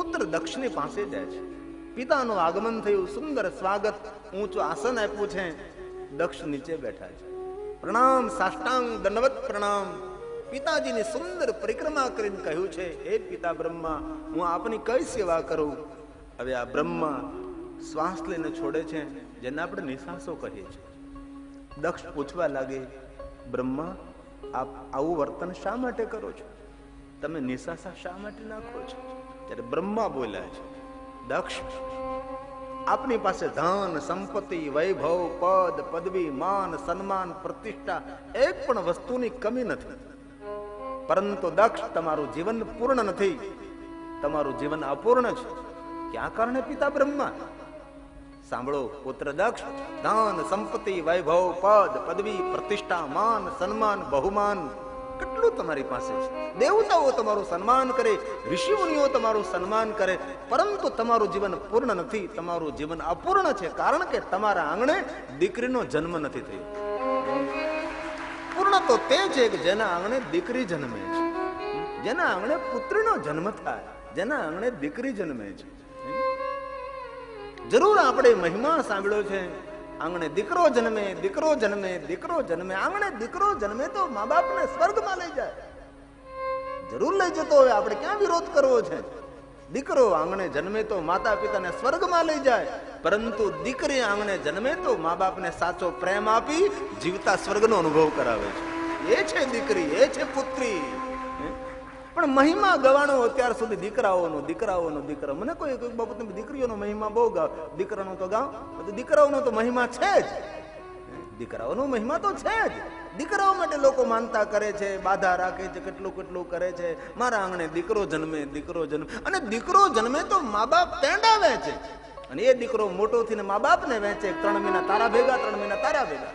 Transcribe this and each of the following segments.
પુત્ર દક્ષની પાસે જાય છે. પિતાનું આગમન થયું, સુંદર સ્વાગત, ઊંચું આસન આપ્યું છે. દક્ષ નીચે બેઠા છે. પ્રણામ, સાષ્ટાંગ દંડવત પ્રણામ. પિતાજીની સુંદર પરિક્રમા કરીને કહ્યું છે, હે પિતા બ્રહ્મા, હું આપની કઈ સેવા કરું? હવે આ બ્રહ્મા શ્વાસ લઈને છોડે છે, જેને આપણે નિશાસો કહીએ છીએ. દક્ષ પૂછવા લાગે, બ્રહ્મા, આપ આવું વર્તન શા માટે કરો છો? તમે નિશાસા શા માટે નાખો છો? ત્યારે બ્રહ્મા બોલ્યા છે, દક્ષ, આપની પાસે ધન, સંપત્તિ, વૈભવ, પદ, પદવી, માન, સન્માન, પ્રતિષ્ઠા એક પણ વસ્તુની કમી નથી. પરંતુ દક્ષ, તમારું જીવન પૂર્ણ નથી, તમારું જીવન અપૂર્ણ છે. ક્યાં કારણે પિતા બ્રહ્મા? સાંભળો પુત્ર દક્ષ, ધન, સંપત્તિ, વૈભવ, પદ, પદવી, પ્રતિષ્ઠા, માન, સન્માન, બહુમાન કેટલું તમારી પાસે છે. દેવતાઓ તમારું સન્માન કરે, ઋષિમુનિઓ તમારું સન્માન કરે, પરંતુ તમારું જીવન પૂર્ણ નથી, તમારું જીવન અપૂર્ણ છે. કારણ કે તમારા આંગણે દીકરીનો જન્મ નથી થયો. પૂર્ણ તો તે છે કે જેના આંગણે દીકરી જન્મે છે, જેના આંગણે પુત્રનો જન્મ થાય, જેના આંગણે દીકરી જન્મે છે. જરૂર આપણે મહિમા સાંભળ્યો છે, આંગણે દીકરો જન્મે, દીકરો જન્મે, દીકરો જન્મે. આંગણે દીકરો જન્મે તો મા બાપને સ્વર્ગમાં લઈ જાય. જરૂર લઈ જતો હોય, આપણે ક્યાં વિરોધ કરવો છે? દીકરો આંગણે જન્મે તો માતા પિતાને સ્વર્ગમાં લઈ જાય, પરંતુ દીકરી આંગણે જન્મે તો મા બાપને સાચો પ્રેમ આપી જીવતા સ્વર્ગનો અનુભવ કરાવે છે. એ છે દીકરી, એ છે પુત્રી. પણ મહિમા ગવાનો અત્યાર સુધી દીકરાઓનો દીકરો. મને કોઈ બાબત દીકરીઓનો મહિમા બહુ ગાવ, દીકરાનો તો ગાવ. દીકરાઓનો તો મહિમા છે જ, દીકરાઓનો મહિમા તો છે જ. દીકરાઓ માટે લોકો માનતા કરે છે, બાધા રાખે છે, કેટલું કેટલું કરે છે. મારા આંગણે દીકરો જન્મે, દીકરો જન્મે. અને દીકરો જન્મે તો મા બાપ પેંડા વેચે, અને એ દીકરો મોટો થઈને મા બાપને વેચે. 3 મહિના તારા ભેગા, 3 મહિના તારા ભેગા.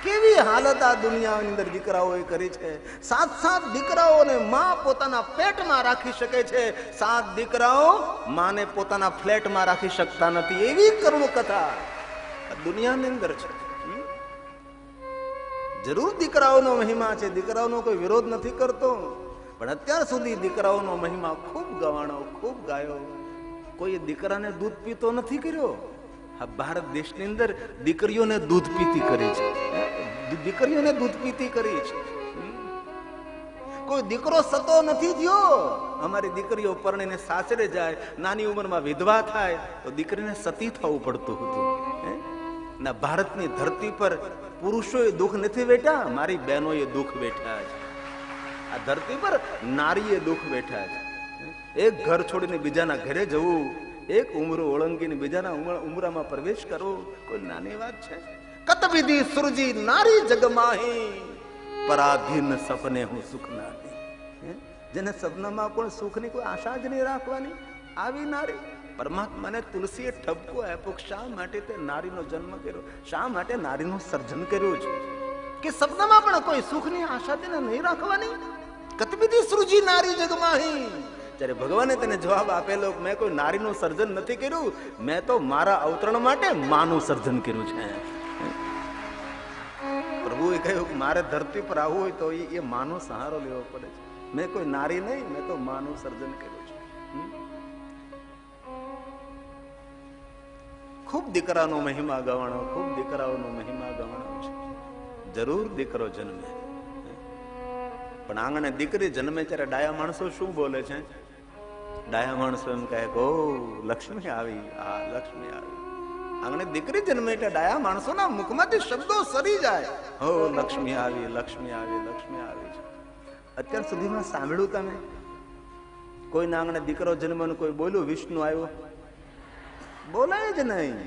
કેવી હાલત આ દુનિયાની અંદર દીકરાઓએ કરી છે. 7 દીકરાઓને માં પોતાના પેટમાં રાખી શકે છે, 7 દીકરાઓ માને પોતાના ફ્લેટમાં રાખી શકતા નથી. એવી કરુણ કથા દુનિયાની અંદર છે. જરૂર દીકરાઓનો મહિમા છે, દીકરાઓનો કોઈ વિરોધ નથી કરતો, પણ અત્યાર સુધી દીકરાઓનો મહિમા ખૂબ ગવાણો, ખૂબ ગાયો. કોઈ દીકરાને દૂધ પીતો નથી કર્યો. આ ભારત દેશની અંદર દીકરીઓને દૂધ પીતી કરી છે, દીકરીઓને દૂધ પીતી કરી છે. કોઈ દીકરો સતો નથી થયો. અમારી દીકરીઓ પરણીને સાસરે જાય, નાની ઉંમરમાં વિધવા થાય તો દીકરીને સતી થવું પડતું હતું. ના, ભારતની ધરતી પર પુરુષોએ દુઃખ નથી વેઠ્યા, મારી બહેનોએ દુઃખ વેઠ્યા છે. આ ધરતી પર નારીએ દુઃખ વેઠ્યા છે. એક ઘર છોડીને બીજાના ઘરે જવું, એક ઉમરો ઓળંગીને બીજાના ઉમરામાં પ્રવેશ કરવો કોઈ નાની વાત છે? કત વિધિ સુરજી નારી જગમાહી, પરાધીન સપને હું સુખ નારી. જેને સપનામાં કોઈ સુખની કોઈ આશા જ નહીં રાખવાની, આવી નારી. પરમાત્માને તુલસીએ ઠપકો આપ્યો, શા માટે તે નારીનો જન્મ કર્યો, શા માટે નારીનું સર્જન કર્યું છે કે સપનામાં પણ કોઈ સુખની આશા તેને નહીં રાખવાની. કત વિધિ સૃજી નારી જગમાહી. ત્યારે ભગવાને તેને જવાબ આપેલો, મેં કોઈ નારીનું સર્જન નથી કર્યું, મેં તો મારા અવતરણ માટે માનું સર્જન કર્યું છે. પ્રભુએ કહ્યું કે મારે ધરતી પર આવવું હોય તો એ માનો સહારો લેવો પડે છે. મેં કોઈ નારી નહીં, મેં તો માનું સર્જન કર્યું છે. ખૂબ દીકરાનો મહિમા ગવાણો, ખૂબ દીકરાઓનો મહિમા ગવાણો છે. જરૂર દીકરો જન્મે, પણ આંગણે દીકરી જન્મે ત્યારે ડાયા માણસો શું બોલે છે? ડાયા માણસો એમ કહે, ઓ લક્ષ્મી આવી, આ લક્ષ્મી આવી. આંગણે દીકરી જન્મે એટલે ડાયા માણસોના મુખમાંથી શબ્દો સરી જાય, હો લક્ષ્મી આવી, લક્ષ્મી આવી, લક્ષ્મી આવી છે. અત્યાર સુધીમાં સાંભળ્યું તમે કોઈના આંગણે દીકરો જન્મ કોઈ બોલ્યું વિષ્ણુ આવ્યો? બોલાય જ નહીં.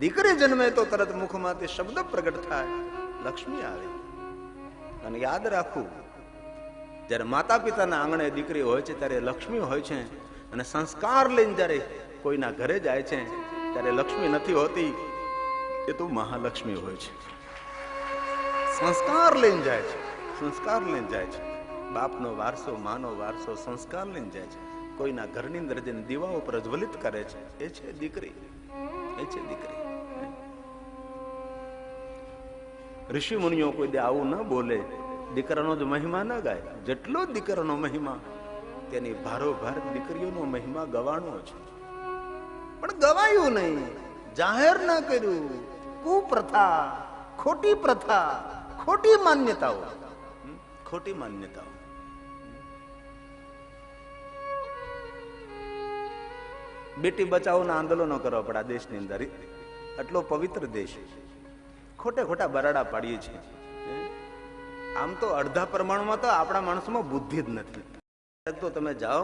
દીકરી જન્મે તો તરત મુખમાંથી શબ્દ પ્રગટ થાય, લક્ષ્મી આવી. અને યાદ રાખવું, જયારે માતા પિતાના આંગણે દીકરી હોય છે ત્યારે લક્ષ્મી હોય છે, અને સંસ્કાર લઈને જયારે કોઈના ઘરે જાય છે ત્યારે લક્ષ્મી નથી હોતી, એ તો મહાલક્ષ્મી હોય છે. સંસ્કાર લઈને જાય છે, સંસ્કાર લઈને જાય છે. બાપનો વારસો, માનો વારસો, સંસ્કાર લઈને જાય છે. કોઈના ઘરની અંદર જઈને દીવાઓ પ્રજ્વલિત કરે છે, એ છે દીકરી, એ છે દીકરી. ઋષિ મુનિઓ કોઈ દે આવું ન બોલે, દીકરાનો જ મહિમા ન ગાય. જેટલો દીકરાનો મહિમા તેની ભારોભાર દીકરીઓનો મહિમા ગવાનો છે, પણ ગવાયું નહીં, જાહેર ના કર્યું. કુપ્રથા, ખોટી પ્રથા, ખોટી માન્યતાઓ, ખોટી માન્યતાઓ. બેટી બચાવોના આંદોલનો કરવા પડે આ દેશની અંદર. આટલો પવિત્ર દેશ, ખોટે ખોટા બરાડા પાડીએ છીએ. આમ તો અડધા પ્રમાણમાં તો આપણા માણસોમાં બુદ્ધિ જ નથી. તો તમે જાઓ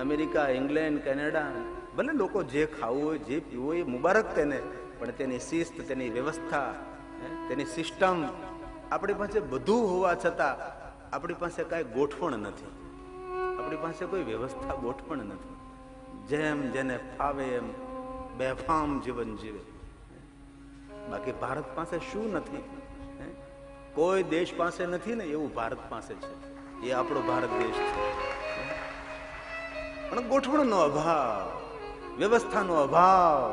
અમેરિકા, ઇંગ્લેન્ડ, કેનેડા, ભલે લોકો જે ખાવું હોય, જે પીવું હોય, મુબારક તેને, પણ તેની શિસ્ત, તેની વ્યવસ્થા, તેની સિસ્ટમ, આપણી પાસે બધું હોવા છતાં આપણી પાસે કાંઈ ગોઠવણ નથી. આપણી પાસે કોઈ વ્યવસ્થા, ગોઠવણ નથી. જેમ જેને ફાવે એમ બેફામ જીવન જીવે. બાકી ભારત પાસે શું નથી? કોઈ દેશ પાસે નથી ને એવું ભારત પાસે છે. એ આપણો ભારત દેશ છે. પણ ગોઠવણનો અભાવ, વ્યવસ્થાનો અભાવ,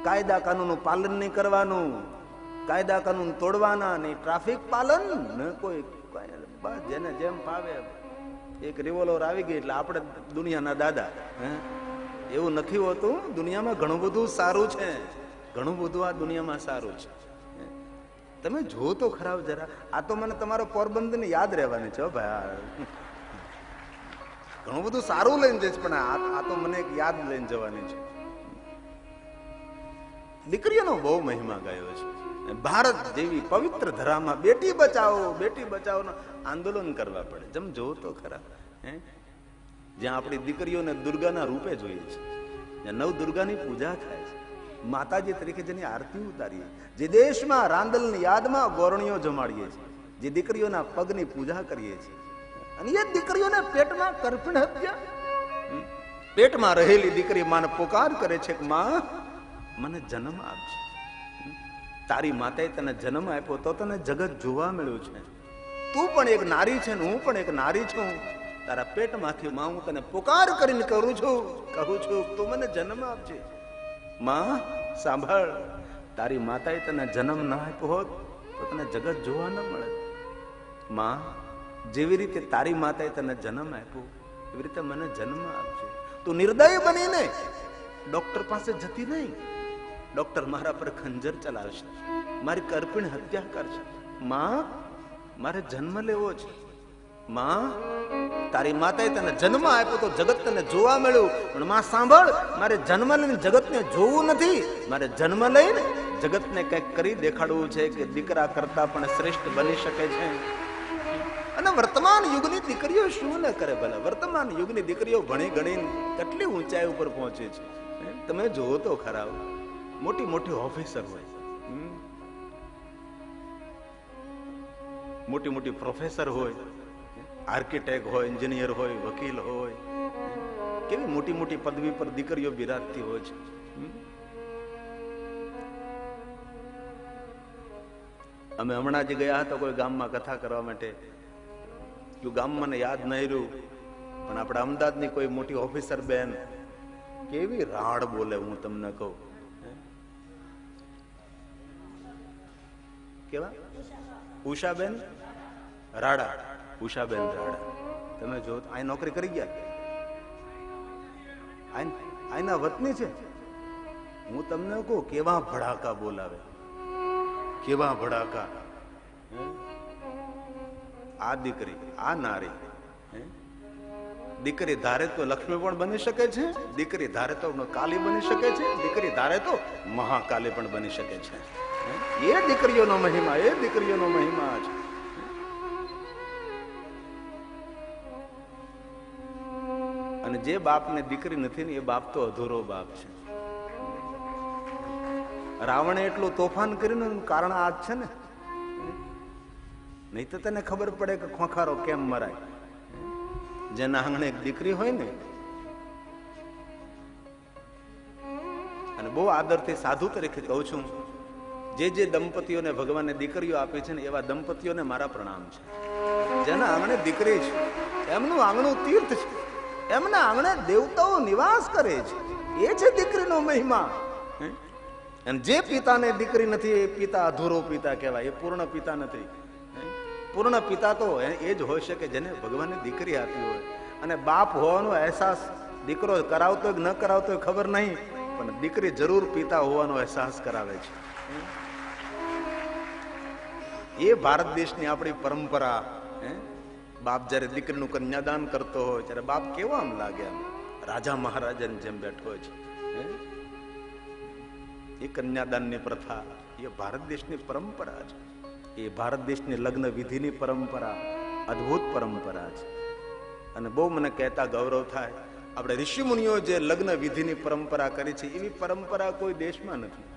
કાયદા કાનૂનનું પાલન નહીં કરવાનું, કાયદા કાનૂન તોડવાના નહીં, ટ્રાફિક પાલન ને કોઈ જેને જેમ ફાવે. એક રિવોલ્વર આવી ગઈ એટલે આપણે દુનિયાના દાદા. એવું નથી હોતું. દુનિયામાં ઘણું બધું સારું છે, ઘણું બધું આ દુનિયામાં સારું છે. તમે જો તો ખરાબ જરા. આ તો મને તમારો પોરબંદર ને યાદ રહેવાની છે ભાઈ. ઘણું બધું સારું લઈને જઈશ, પણ આ તો મને યાદ લઈને જવાની છે. દીકરીઓનો બહુ મહિમા ગાયો છે. ભારત જેવી પવિત્ર ધરામાં બેટી બચાવો, બેટી બચાવો આંદોલન કરવા પડે. જેમ જોવો તો ખરા. જ્યાં આપણી દીકરીઓને દુર્ગાના રૂપે જોઈએ છે, જ્યાં નવ દુર્ગાની પૂજા થાય છે, માતાજી તરીકે જેની આરતી ઉતારીએ, જે દેશમાં રાંદલની યાદમાં ગોરણીઓ જમાડીએ છીએ, જે દીકરીઓના પગની પૂજા કરીએ છીએ, અને એ દીકરીઓને પેટમાં કરપણ હત્યા, પેટમાં રહેલી દીકરી માને પોકાર કરે છે કે માં મને જન્મ આપજે. તારી માતાએ તને જન્મ આપ્યો તો તને જગત જોવા મળ્યું છે. તું પણ એક નારી છે ને હું પણ એક નારી છું. તારા પેટમાંથી માં હું તને પોકાર કરીને કહું છું તું મને જન્મ આપજે. માં સાંભળ, તારી માતાએ તને જન્મ ના આપ્યો હોત તો તને જગત જોવા ન મળે. માં, જેવી રીતે તારી માતાએ તને જન્મ આપ્યો એવી રીતે મને જન્મ આપજે. તું નિર્દય બનીને ડોક્ટર પાસે જતી નહીં. ડોક્ટર મારા પર ખંજર ચલાવશે, મારી કરપીણ હત્યા કરશે. માં, મારે જન્મ લેવો છે. માં, તારી માતાએ તને જન્મ આપ્યો તો જગત તને જોવા મળ્યું, પણ માં સાંભળ, મારે જન્મ લઈને જગતને જોવું નથી. મારે જન્મ લઈને જગતને કંઈક કરી દેખાડવું છે કે દીકરા કરતા પણ શ્રેષ્ઠ બની શકે છે. અને વર્તમાન યુગની દીકરીઓ શું ન કરે ભલા. વર્તમાન યુગની દીકરીઓ ભણી ગણી કેટલી ઊંચાઈ ઉપર પહોંચે છે. તમે જોવો તો ખરા. મોટી મોટી ઓફિસર હોય, મોટી મોટી પ્રોફેસર હોય, આર્કિટેક્ટ હોય, એન્જિનિયર હોય, વકીલ હોય, કેવી મોટી મોટી પદવી પર દીકરીઓ બિરાજતી હોય છે. અમે હમણાં જ ગયા હતા કોઈ ગામમાં કથા કરવા માટે. ગામ મને યાદ નહીં રહ્યું, પણ આપણા અમદાવાદની કોઈ મોટી ઓફિસર બેન કેવી રાડ બોલે હું તમને કહું. કેવા? ઉષાબેન રાડા. ઉષાબેન રાડા. તમે જો અહીં નોકરી કરી ગયા, અહીંના વતની છે. હું તમને કહું કેવા ભડાકા બોલાવે, કેવા ભડાકા. આ દીકરી, આ નારી, દીકરી ધારે તો લક્ષ્મી પણ બની શકે છે, દીકરી ધારે તો કાલી બની શકે છે, દીકરી ધારે તો મહાકાલી પણ બની શકે છે. એ દીકરીઓનો મહિમા, એ દીકરીઓનો મહિમા છે. અને જે બાપને દીકરી નથી ને એ બાપ તો અધૂરો બાપ છે. રાવણે એટલું તોફાન કર્યું કારણ આ જ છે ને. નહીં તો તને ખબર પડે કે ખોખારો કેમ મરાય. જેના આંગણે એક દીકરી હોય ને, અને બહુ આદરથી સાધુ તરીકે કહું છું, જે જે દંપતીઓને ભગવાને દીકરીઓ આપી છે ને એવા દંપતીઓને મારા પ્રણામ છે. જેના આંગણે દીકરી છે એમનું આંગણું તીર્થ છે, એમના આંગણે દેવતાઓ નિવાસ કરે છે. એ છે દીકરીનો મહિમા. અને જે પિતાને દીકરી નથી એ પિતા અધૂરો પિતા કહેવાય, એ પૂર્ણ પિતા નથી. પૂર્ણ પિતા તો એ જ હોય છે કે જેને ભગવાને દીકરી આપી હોય. અને બાપ હોવાનો અહેસાસ દીકરો કરાવતો ન કરાવતો ખબર નહીં, પણ દીકરી જરૂર પિતા હોવાનો અહેસાસ કરાવે છે. એ ભારત દેશની આપણી પરંપરા. બાપ જયારે દીકરીનું કન્યાદાન કરતો હોય ત્યારે બાપ કેવા આમ લાગે, આમ રાજા મહારાજાની જેમ બેઠો છે. એ કન્યાદાનની પ્રથા એ ભારત દેશની પરંપરા છે. એ ભારત દેશની લગ્ન વિધિની પરંપરા અદ્ભુત પરંપરા છે. અને બહુ મને કહેતા ગૌરવ થાય, આપણે ઋષિ મુનિઓ જે લગ્ન વિધિની પરંપરા કરી છે એવી પરંપરા કોઈ દેશમાં નથી.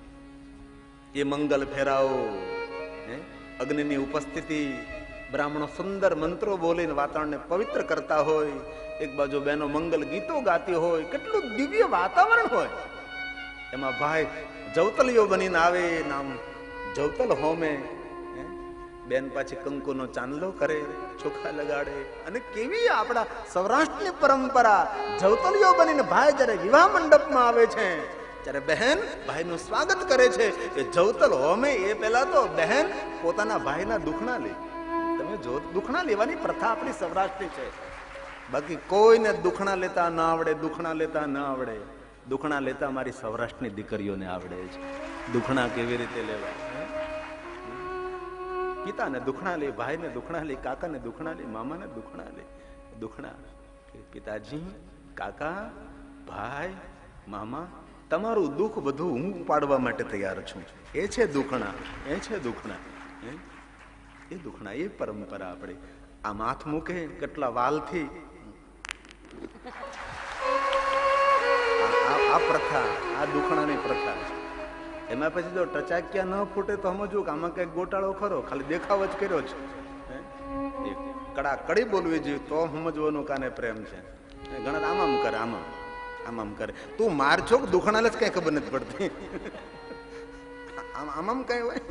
એ મંગલ ફેરાવો, અગ્નિની ઉપસ્થિતિ, બ્રાહ્મણો સુંદર મંત્રો બોલીને વાતાવરણને પવિત્ર કરતા હોય, એક બાજુ બહેનો મંગલ ગીતો ગાતી હોય, કેટલું દિવ્ય વાતાવરણ હોય. એમાં ભાઈ જવતલીઓ બનીને આવે, નામ જવતલ હોમે, બેન પાછી કંકુનો ચાંદલો કરે, ચોખા લગાડે. અને કેવી આપણા સૌરાષ્ટ્રની પરંપરા, જવતલીઓ બનીને ભાઈ જયારે વિવાહ મંડપમાં આવે છે ત્યારે બહેન ભાઈનું સ્વાગત કરે છે. એ જવતલ હોમે એ પહેલા તો બહેન પોતાના ભાઈના દુખણા લે. તમે જો દુખણા લેવાની પ્રથા આપણી સૌરાષ્ટ્રની છે. બાકી કોઈને દુખણા લેતા ના આવડે, દુખણા લેતા ના આવડે. દુખણા લેતા મારી સૌરાષ્ટ્રની દીકરીઓને આવડે છે. દુખણા કેવી રીતે લેવાય. પિતાને દુખણા લે, ભાઈને દુખણા લે, કાકાને દુખણા લે, મામાને દુખણા લે. દુખણા પિતાજી, કાકા, ભાઈ, મામા, તમારું દુઃખ બધું હું ઉપાડવા માટે તૈયાર છું. એ છે દુખણા, એ છે દુખણા. એ દુખણા, એ પરંપરા આપણે આમ હાથ મૂકે કેટલા વાલથી. આ પ્રથા, આ દુખણાની પ્રથા છે. એમાં પછી જો ટચાક્યા ન ફૂટે તો સમજવું કે આમાં કઈક ગોટાળો ખરો, ખાલી દેખાવ જ કર્યો છે. કડા કડી બોલવી જોઈએ તો સમજવાનું કાને પ્રેમ છે. ઘણા આમ આમ કરે, આમ આમ કરે. તું માર છો કે દુખણાને જ કઈ ખબર નથી પડતી. આમ આમ કઈ હોય.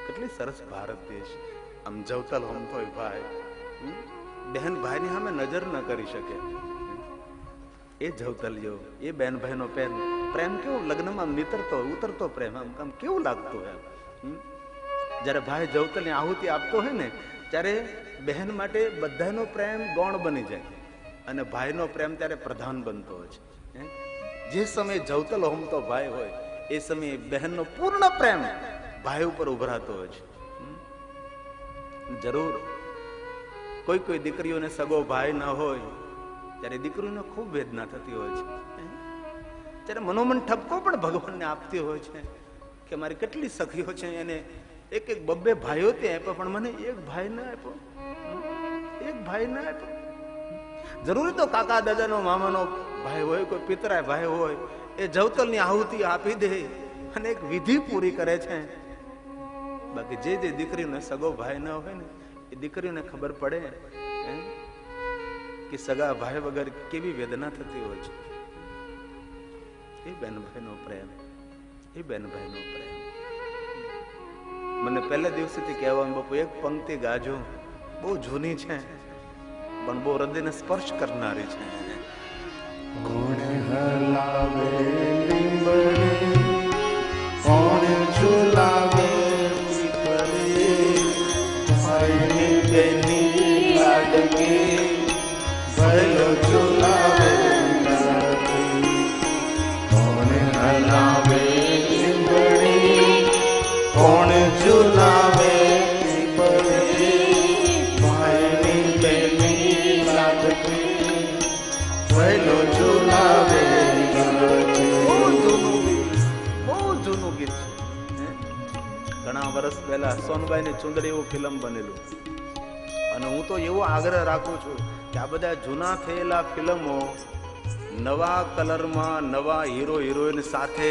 કેટલી સરસ ભારત દેશ. આમ જવતલ હોમતો હોય ભાઈ, બહેન ભાઈની સામે નજર ન કરી શકે. એ જવતલીઓ, એ બેન ભાઈનો પ્રેમ, પ્રેમ કેવો લગ્નમાં નીતરતો ઉતરતો પ્રેમ, આમ કેવું લાગતું હોય. જયારે ભાઈ જવતલની આહુતિ આપતો હોય ને ત્યારે બહેન માટે બધાનો પ્રેમ ગૌણ બની જાય અને ભાઈનો પ્રેમ ત્યારે પ્રધાન બનતો હોય છે. જે સમયે જવતલ હોમતો ભાઈ હોય એ સમયે બહેનનો પૂર્ણ પ્રેમ ભાઈ ઉપર ઉભરાતો હોય છે. જરૂર કોઈ કોઈ દીકરીઓને સગો ભાઈ ન હોય ત્યારે દીકરીઓને ખૂબ વેદના થતી હોય છે. ત્યારે મનોમન ઠપકો પણ ભગવાનને આપતી હોય છે કે મારી કેટલી સખીઓ છે, એને એક એક બબ્બે ભાઈઓ તે આપ્યો પણ મને એક ભાઈ ના આપ્યો, એક ભાઈ ના આપ્યો. જરૂરી તો કાકા દાદાનો મામાનો ભાઈ હોય, કોઈ પિતરાય ભાઈ હોય, એ જવતલની આહુતિ આપી દે અને એક વિધિ પૂરી કરે છે. બાકી જે જે દીકરીઓને સગો ભાઈ ન હોય ને એ દીકરીઓને ખબર પડે કે સગા ભાઈ વગર કેવી વેદના થતી હોય છે. એ બેન ભાઈનો પ્રેમ, એ બેન ભાઈનો પ્રેમ. મને પહેલા દિવસેથી કહેવાનું, બાપુ એક પંક્તિ ગાજો, બહુ જૂની છે પણ બહુ હૃદયને સ્પર્શ કરનારી છે. કોણ હલાવે લીંબડી, કોણ ઝુલાવે પીપળી, ભાઈની બેની લાડકી, ભલો ઝુલાવે લાડકી. કોણ હલાવે લીંબડી, કોણ ઝુલાવે પીપળી, ભાઈની બેની લાડકી, ભલો ઝુલાવે લાડકી. બહુ જૂનું ગીત છે. ઘણા વર્ષ પહેલા સોનબાઈની ચુંદડી એવું ફિલ્મ બનેલું અને હું તો એવો આગ્રહ રાખું છું કે આ બધા જૂના થયેલા ફિલ્મો નવા કલરમાં નવા હીરો હિરોઈન સાથે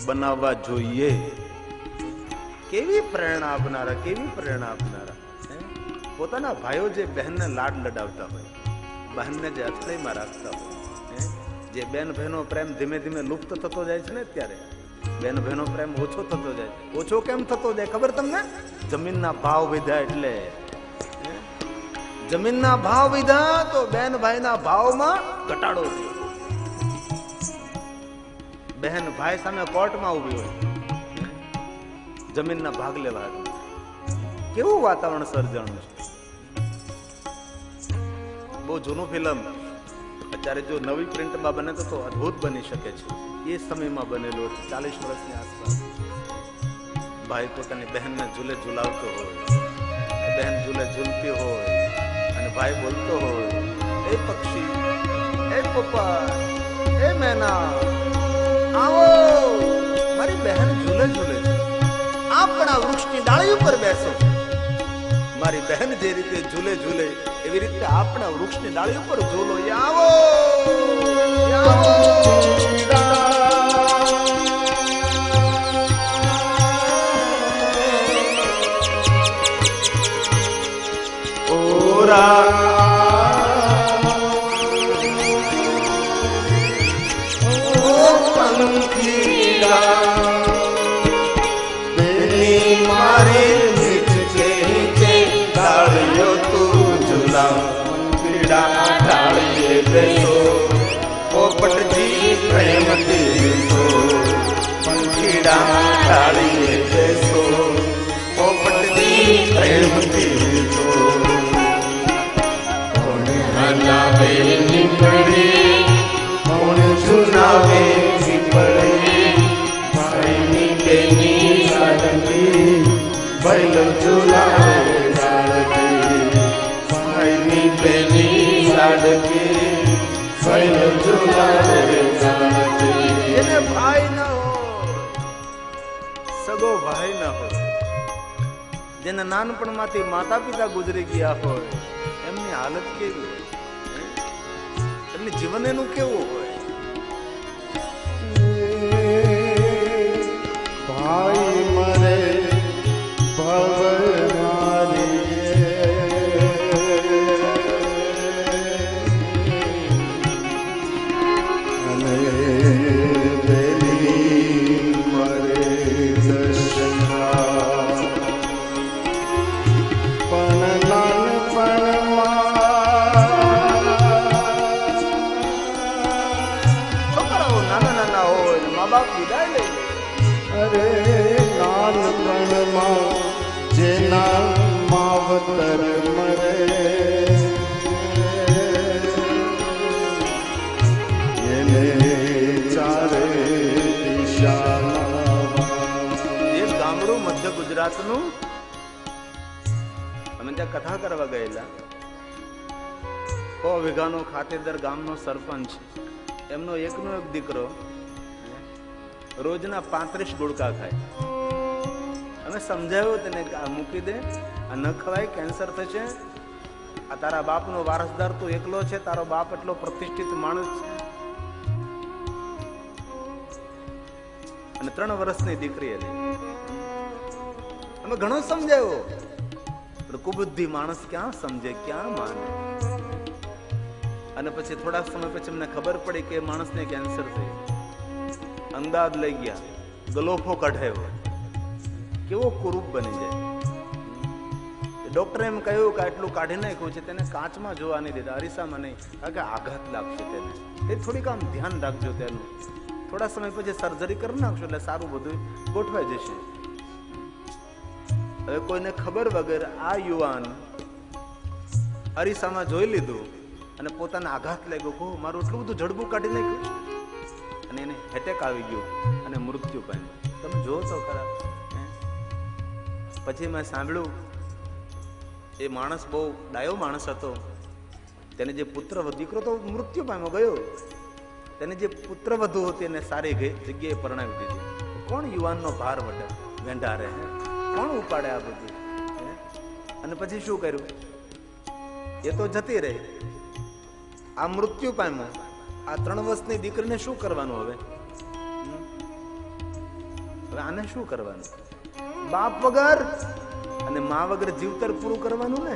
બનાવવા જોઈએ. કેવી પ્રેરણા આપનારા, કેવી પ્રેરણા આપનારા. પોતાના ભાઈઓ જે બહેનને લાડ લડાવતા હોય, બહેનને જે અથડાઈમાં રાખતા હોય, જે બેન બહેનો પ્રેમ ધીમે ધીમે લુપ્ત થતો જાય છે ને, ત્યારે બેન બહેનો પ્રેમ ઓછો થતો જાય. ઓછો કેમ થતો જાય ખબર તમને? જમીનના ભાવ વધ્યા એટલે. જમીનના ભાવ વધ્યા તો બેન ભાઈના ભાવમાં ઘટાડો થયો. બહેન ભાઈ સામે કોર્ટમાં ઉભી હોય જમીનના ભાગ લેવા. કેવું વાતાવરણ સર્જાણું છે. બહુ જૂનું ફિલ્મ અત્યારે જો નવી પ્રિન્ટમાં બને તો અદ્ભુત બની શકે છે. એ સમયમાં બનેલો છે, 40 વર્ષની આસપાસ. ભાઈ પોતાની બહેનને ઝૂલે ઝુલાવતો હોય, બહેન ઝૂલે ઝૂલતી હોય અને ભાઈ બોલતો હોય, એ પક્ષી, એ પપ્પા, એ મેના, આવો, મારી બહેન ઝૂલે ઝૂલે છે, આપણા વૃક્ષની ડાળી ઉપર બેસો. મારી બહેન જે રીતે ઝૂલે ઝૂલે એવી રીતે આપણા વૃક્ષની ડાળી ઉપર ઝૂલો. આવો, આવો. પોપટજી પ્રેમથી પંખીડા ડાળીએ બેસો, પોપટજી પ્રેમથી કોણ હલાવે નીકળી, કોણ ઝુલાવે નીકળી, ભાઈની બેની લાડકી, ભાઈલો ઝુલાવે લાડકી, ભાઈની બેની લાડકી, જેને ભાઈ ન હોય, સગો ભાઈ ન હોય, જેને નાનપણમાંથી માતા પિતા ગુજરી ગયા હોય, એમની હાલત કેવી હોય, એમની જીવન એનું કેવું હોય? ભાઈ મરે માવતર મરે એને ચારે દિશામાં. એ ગામડું મધ્ય ગુજરાતનું. અમે ત્યાં કથા કરવા ગયેલા. 100 વીઘાનો ખાતેદાર ગામનો સરપંચ, એમનો એકનો એક દીકરો રોજના 35 ગુડકા ખાય. અમે સમજાવ્યું તેને મૂકી દે, આ ન ખવાય, કેન્સર થશે. આ તારા બાપનો વારસદાર તું એકલો છે, તારો બાપ એટલો પ્રતિષ્ઠિત માણસ છે. અને 3 વર્ષની દીકરી હતી. અમે ઘણો સમજાવ્યો, પણ કુબુદ્ધિ માણસ ક્યાં સમજે, ક્યાં માને. અને પછી થોડા સમય પછી અમને ખબર પડી કે માણસને કેન્સર થયું. અંદાજ લઈ ગયા, ગલોફો કઢાયો, કેવો કુરૂપ બની જાય. ડોક્ટરે એમ કહ્યું કે આટલું કાઢી નાખ્યું છે, તેને કાચમાં જોવા નહીં દેતા, અરીસામાં નહીં, કારણ કે આઘાત લાગશે તેને. એ થોડીક આમ ધ્યાન રાખજો તેનું. થોડા સમય પછી સર્જરી કરી નાખશો એટલે સારું બધું ગોઠવાઈ જશે. હવે કોઈને ખબર વગર આ યુવાન અરીસામાં જોઈ લીધું અને પોતાને આઘાત લાગ્યો, કહો મારું એટલું બધું જડબું કાઢી નાખ્યું છે, અને એને એટેક આવી ગયો અને મૃત્યુ પામ્યું. તમે જોવો તો ખરા. પછી મેં સાંભળ્યું, એ માણસ બહુ ડાયો માણસ હતો. તેને જે પુત્ર દીકરો તો મૃત્યુ પામ્યો ગયો, તેને જે પુત્ર વધુ હતી એને સારી જગ્યાએ પરણાવી દીધી. કોણ યુવાનનો ભાર વટે વેંઢા રહે, કોણ ઉપાડે આ બધું? અને પછી શું કર્યું? એ તો જતી રહી, આ મૃત્યુ પામ્યો. આ 3 વર્ષની દીકરીને શું કરવાનું? હવે આને શું કરવાનું? બાપ વગર અને મા વગર જીવતર પૂરું કરવાનું ને.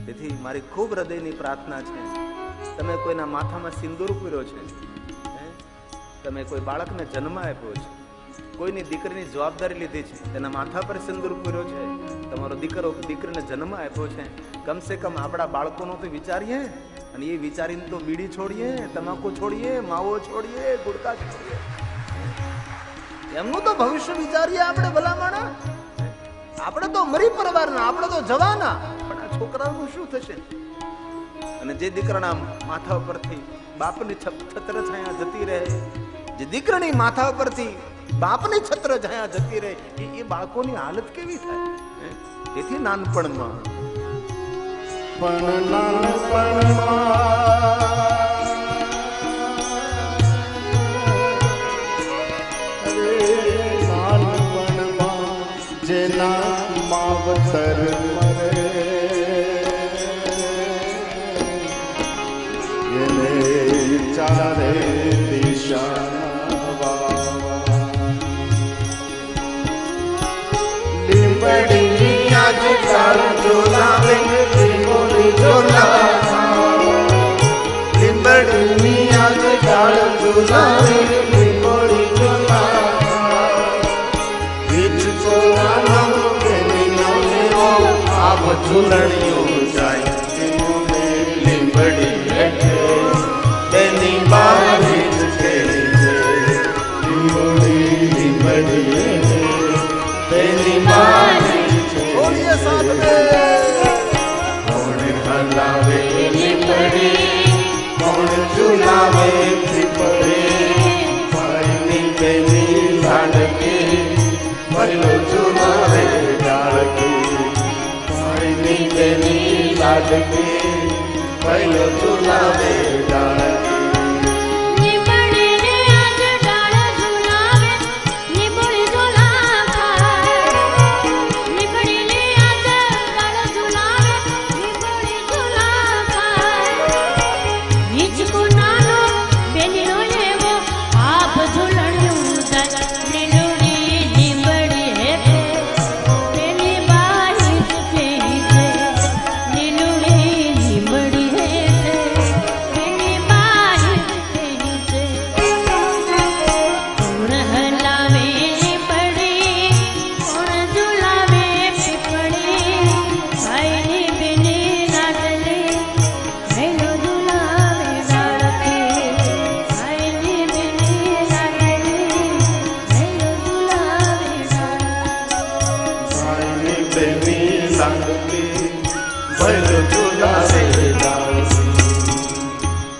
તેથી મારી ખૂબ હૃદયની પ્રાર્થના છે, તમે કોઈના માથામાં સિંદૂર પૂર્યો છે, તમે કોઈ બાળકને જન્મ આપ્યો છે, કોઈની દીકરીની જવાબદારી લીધી છે, તેના માથા પર સિંદૂર પૂર્યો છે, તમારો દીકરો દીકરીને જન્મ આપ્યો છે, કમસે કમ આપણા બાળકોનો તો વિચારીએ. અને એ વિચારીને તો બીડી છોડીએ, તમાકુ છોડીએ, માવો છોડીએ, ગુટકા છોડીએ, એમનું તો ભવિષ્ય વિચારીએ આપણે. ભલામણ આપણે તો મરી પરવારના, આપણે તો જવાના, પણ આ છોકરાઓનું શું થશે? અને જે દીકરાના માથા ઉપરથી બાપની છત્ર છાયા જતી રહે, જે દીકરાની માથા ઉપરથી બાપની છત્ર છાયા જતી રહે, એ બાળકોની હાલત કેવી થાય? તેથી નાનપણમાં પણ નાનપણમાં જેના માવતર મરે એને ચારે દિશા લીંબડી આજ ચાર ઝોલાવે લીંબડી આજ ચાર ઝોલાવે લીંબડી આપ ઝૂલણીઓ જાય લીંબડી હેઠે તેની બારી જ ખેલી છે લીંબડી હેઠે તેની બારી છે બોલીએ સાથ में કોણ હલાવે લીંબડી કોણ ઝૂલાવે લીંબડી ભાઈની તેની લાડકી ભલો ઝૂલાવે ડાળકી ભાઈની તેની લાડકી ભલો ઝૂલાવે ડાળકી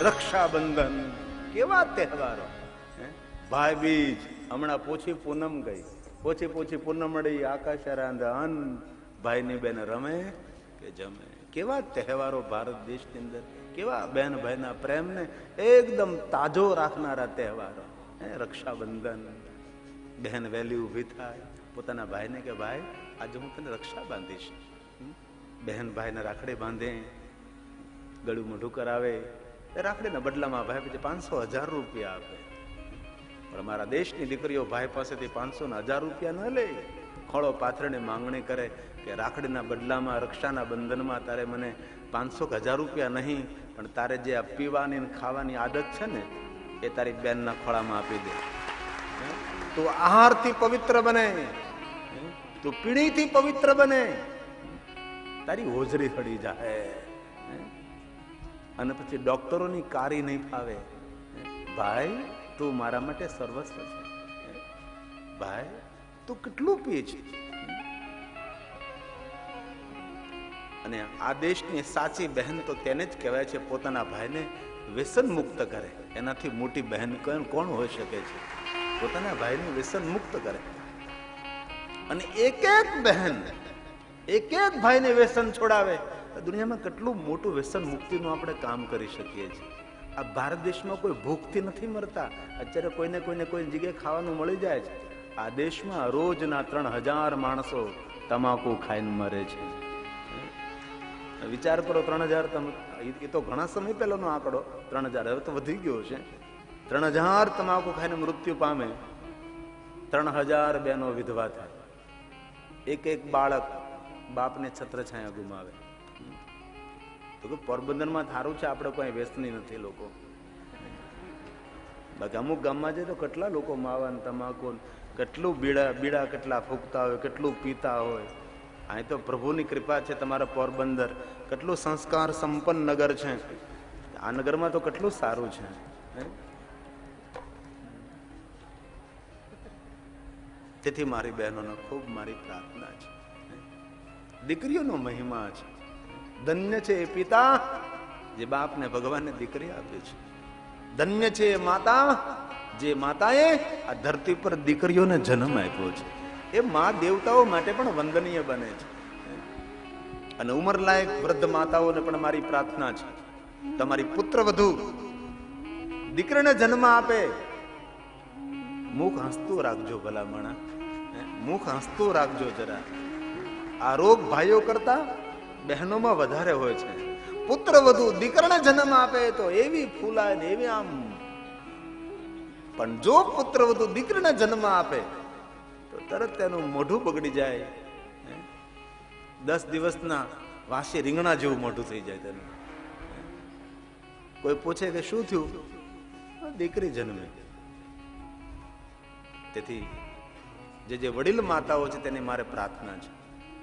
રક્ષાબંધન કેવા તહેવારો, ભાઈ બીજ હમણાં પોછી પૂનમ ગઈ, પોછી પૂનમ મળી, આકાશ રાંધન, ભાઈની બેન રમે કે જમે. કેવા તહેવારો ભારત દેશની અંદર, કેવા બેન ભાઈના પ્રેમને એકદમ તાજો રાખનારા તહેવારો. રક્ષાબંધન, બહેન વહેલી ઊભી થાય, પોતાના ભાઈને કે ભાઈ આજે હું તને રક્ષા બાંધીશ. બહેન ભાઈને રાખડી બાંધે, ગળું મોઢું કરાવે, રાખડીના બદલામાં ભાઈ પછી 500,000 રૂપિયા આપે. પણ મારા દેશની દીકરીઓ ભાઈ પાસેથી 500 ને 1000 રૂપિયા ન લે, ખોળો પાથરણી માંગણી કરે કે રાખડીના બદલામાં, રક્ષાના બંધનમાં તારે મને 500 કે 1000 રૂપિયા નહીં, પણ તારે જે આ પીવાની ને ખાવાની આદત છે ને એ તારી બેનના ખોળામાં આપી દે. તું આહારથી પવિત્ર બને, તું પીણીથી પવિત્ર બને, તારી હોજરી ખડી જાય. અને પછી ડોક્ટરોની કારી નહીં ફાવે. ભાઈ તું મારા માટે સર્વસ્વ છે, ભાઈ તું કેટલું પીએ છે. અને આ દેશની સાચી બહેન તો તેને જ કહેવાય છે પોતાના ભાઈને વ્યસન મુક્ત કરે. એનાથી મોટી બહેન કોણ હોઈ શકે છે? પોતાના ભાઈને વ્યસન મુક્ત કરે. અને એક એક બહેન એક એક ભાઈને વ્યસન છોડાવે. દુનિયામાં કેટલું મોટું વ્યસન મુક્તિનું આપણે કામ કરી શકીએ છીએ. આ ભારત દેશમાં કોઈ ભૂખથી નથી મરતા. અત્યારે કોઈને કોઈ જગ્યાએ ખાવાનું મળી જાય છે. આ દેશમાં રોજના 3000 માણસો તમાકુ ખાઈને મરે છે. વિચાર કરો, 3000, એ તો ઘણા સમય પહેલાનો આંકડો, 3000, હવે તો વધી ગયો છે. 3000 તમાકુ ખાઈને મૃત્યુ પામે, 3000 બહેનો વિધવા થાય, એક એક બાળક બાપને છત્રછાયા ગુમાવે. તો કે પોરબંદરમાં થારું છે, આપણે કોઈ વ્યસની નથી લોકો. બાકી અમુક ગામમાં જાય તો કેટલા લોકો માવા તમાકુ, કેટલું બીડા કેટલા ફૂંકતા હોય, કેટલું પીતા હોય. અહીં તો પ્રભુની કૃપા છે. તમારા પોરબંદર કેટલું સંસ્કાર સંપન્ન નગર છે. આ નગરમાં તો કેટલું સારું છે. તેથી મારી બહેનોને ખૂબ મારી પ્રાર્થના છે, દીકરીઓનો મહિમા છે. ધન્ય છે એ પિતા જે બાપને ભગવાનને દીકરી આપે છે. ધન્ય છે એ માતા જે માતાએ આ ધરતી પર દીકરીઓને જન્મ આપ્યો છે. એ મા દેવતાઓ માટે પણ વંદનીય બને છે. અને ઉંમરલાયક વૃદ્ધ માતાઓને પણ મારી પ્રાર્થના છે, તમારી પુત્ર વધુ દીકરીને જન્મ આપે, મુખ હસતું રાખજો ભલામણા, મુખ હસતું રાખજો જરા. આ રોગ ભાઈઓ કરતા બહેનોમાં વધારે હોય છે. પુત્ર વધુ દીકરાને જન્મ આપે તો એવી ફૂલાય ને એવી આમ, પણ જો પુત્ર વધુ દીકરીને જન્મ આપે તો તરત તેનું મોઢું બગડી જાય. 10 દિવસના વાસી રીંગણા જેવું મોઢું થઈ જાય તેનું. કોઈ પૂછે કે શું થયું? દીકરી જન્મે. તેથી જે વડીલ માતાઓ છે તેની મારે પ્રાર્થના છે,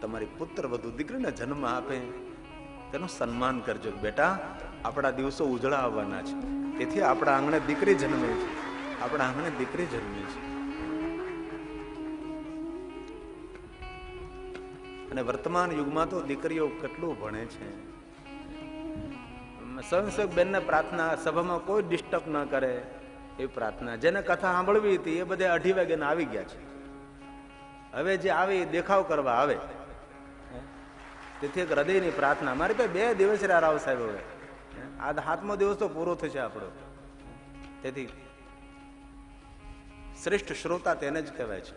તમારી પુત્ર વધુ દીકરીને જન્મ આપે તેનું સન્માન કરજો. બેટા, આપણા દિવસો ઉજળા આવવાના છે, તેથી આપણા આંગણે દીકરી જન્મે છે, આપણા આંગણે દીકરી જન્મે છે. અને વર્તમાન યુગમાં તો દીકરીઓ કેટલું ભણે છે. સ્વયંસેવક બેનને પ્રાર્થના, સભામાં કોઈ ડિસ્ટર્બ ન કરે એ પ્રાર્થના. જેને કથા સાંભળવી હતી એ બધે 2:30 વાગે આવી ગયા છે. હવે જે આવે દેખાવ કરવા આવે. તેથી એક હૃદયની પ્રાર્થના. મારી પાસે 2 દિવસ રાવ સાહેબ, હવે આ 7મો દિવસ તો પૂરો થશે આપણો. તેથી શ્રેષ્ઠ શ્રોતા તેને જ કહેવાય છે.